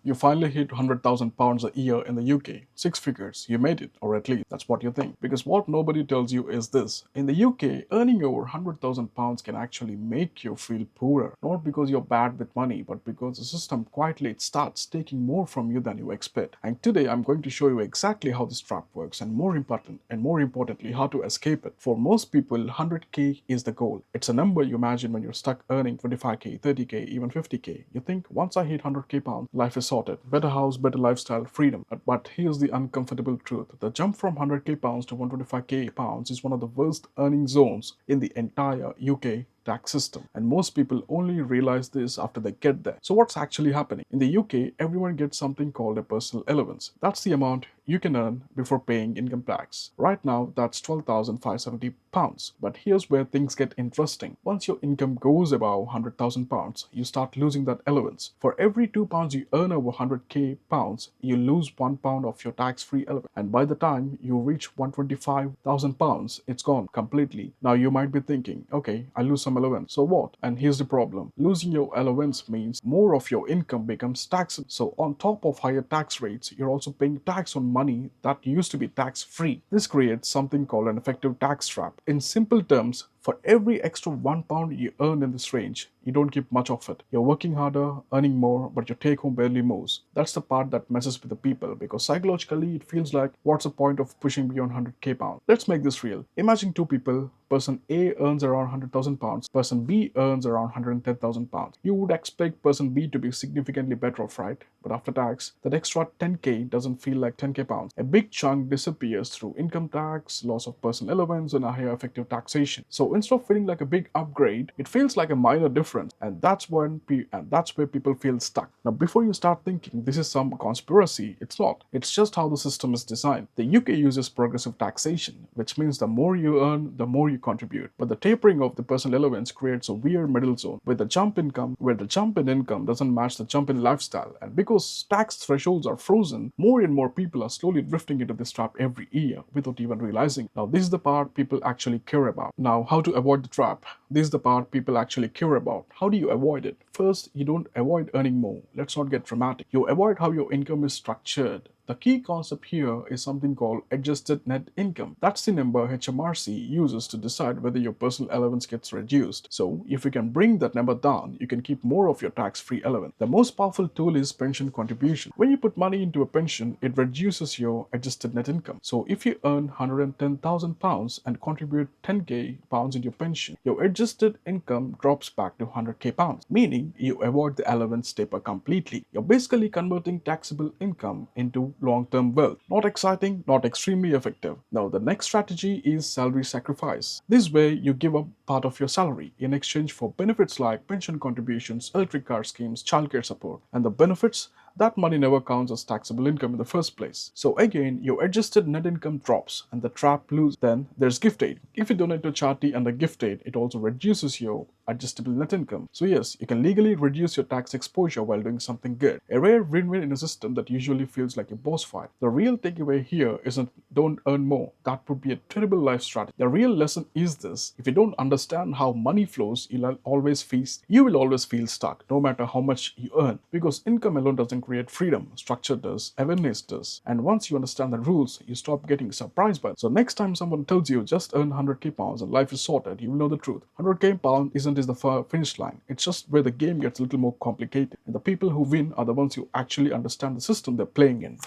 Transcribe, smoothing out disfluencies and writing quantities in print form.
You finally hit £100,000 a year in the UK. Six figures. You made it, or at least that's what you think. Because what nobody tells you is this. In the UK, earning over £100,000 can actually make you feel poorer. Not because you're bad with money, but because the system quietly it starts taking more from you than you expect. And today I'm going to show you exactly how this trap works and more importantly, how to escape it. For most people, 100k is the goal. It's a number you imagine when you're stuck earning 25k, 30k, even 50k. You think once I hit 100k pounds, life is sorted. Better house, better lifestyle, freedom. But here's the uncomfortable truth. The jump from 100k pounds to 125k pounds is one of the worst earning zones in the entire UK tax system. And most people only realize this after they get there. So what's actually happening? In the UK, everyone gets something called a personal allowance. That's the amount you can earn before paying income tax. Right now, that's £12,570. But here's where things get interesting. Once your income goes above £100,000, you start losing that allowance. For every £2 you earn over 100k pounds, you lose £1 of your tax-free allowance. And by the time you reach £125,000, it's gone completely. Now you might be thinking, okay, I lose some allowance. So what? And here's the problem. Losing your allowance means more of your income becomes taxable. So on top of higher tax rates, you're also paying tax on money that used to be tax-free. This creates something called an effective tax trap. In simple terms, for every extra £1 you earn in this range, you don't keep much of it. You're working harder, earning more, but your take home barely moves. That's the part that messes with the people because psychologically it feels like, what's the point of pushing beyond 100k pounds? Let's make this real. Imagine two people. Person A earns around £100,000, person B earns around £110,000. You would expect person B to be significantly better off, right? But after tax, that extra 10k doesn't feel like 10k pounds. A big chunk disappears through income tax, loss of personal allowance, and a higher effective taxation. So instead of feeling like a big upgrade, it feels like a minor difference, and that's where people feel stuck. Now, before you start thinking this is some conspiracy, it's not. It's just how the system is designed. The UK uses progressive taxation, which means the more you earn, the more you contribute. But the tapering of the personal allowance creates a weird middle zone where the jump in income doesn't match the jump in lifestyle. And because tax thresholds are frozen, more and more people are slowly drifting into this trap every year without even realizing. Now, this is the part people actually care about. Now, how to avoid the trap? This is the part people actually care about. How do you avoid it? First, you don't avoid earning more. Let's not get dramatic. You avoid how your income is structured. The key concept here is something called adjusted net income. That's the number HMRC uses to decide whether your personal allowance gets reduced. So, if you can bring that number down, you can keep more of your tax-free allowance. The most powerful tool is pension contribution. When you put money into a pension, it reduces your adjusted net income. So, if you earn £110,000 and contribute 10k pounds into your pension, your adjusted income drops back to 100k pounds, meaning you avoid the allowance taper completely. You're basically converting taxable income into long-term wealth. Not exciting, not extremely effective. Now, the next strategy is salary sacrifice. This way, you give up part of your salary in exchange for benefits like pension contributions, electric car schemes, childcare support. And the benefits, that money never counts as taxable income in the first place. So again, your adjusted net income drops and the trap loses. Then there's gift aid. If you donate to charity under gift aid, it also reduces your adjustable net income. So yes, you can legally reduce your tax exposure while doing something good. A rare win-win in a system that usually feels like a boss fight. The real takeaway here isn't don't earn more. That would be a terrible life strategy. The real lesson is this: if you don't understand how money flows, you will always feel stuck, no matter how much you earn. Because income alone doesn't create freedom. Structure does, awareness does. And once you understand the rules, you stop getting surprised by it. So next time someone tells you just earn 100k pounds and life is sorted, you will know the truth. 100k pound isn't the finish line. It's just where the game gets a little more complicated. And the people who win are the ones who actually understand the system they're playing in.